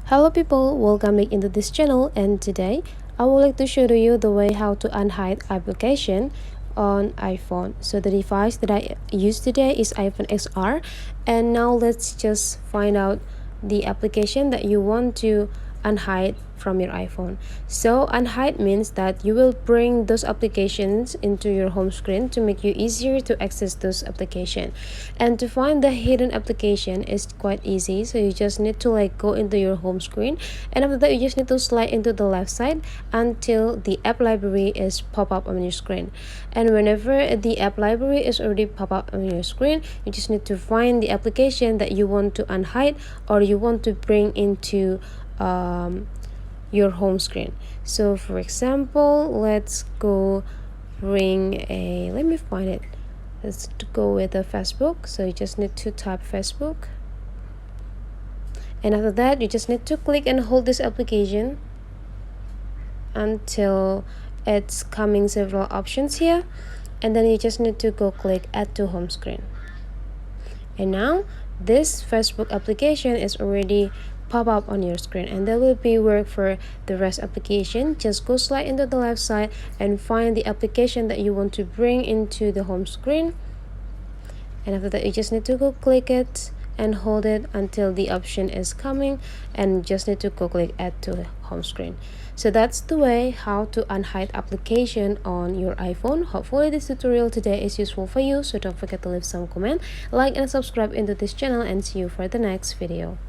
Hello people, welcome back into this channel, and today I would like to show to you the way how to unhide application on iPhone. So the device that I use today is iPhone XR, and now let's just find out the application that you want to unhide from your iPhone. So unhide means that you will bring those applications into your home screen to make you easier to access those applications. And to find the hidden application is quite easy. So you just need to go into your home screen, and after that you just need to slide into the left side until the app library is pop up on your screen. And whenever the app library is already pop up on your screen, you just need to find the application that you want to unhide or you want to bring into your home screen. So for example, let's go let me find it. Let's go with the Facebook. So you just need to type Facebook, and after that you just need to click and hold this application until it's coming several options here, and then you just need to go click add to home screen. And now this Facebook application is already pop up on your screen, and that will be work for the rest application. Just go slide into the left side and find the application that you want to bring into the home screen, and after that you just need to go click it and hold it until the option is coming, and just need to go click add to home screen. So that's the way how to unhide application on your iPhone. Hopefully this tutorial today is useful for you, so don't forget to leave some comment, like and subscribe into this channel, and see you for the next video.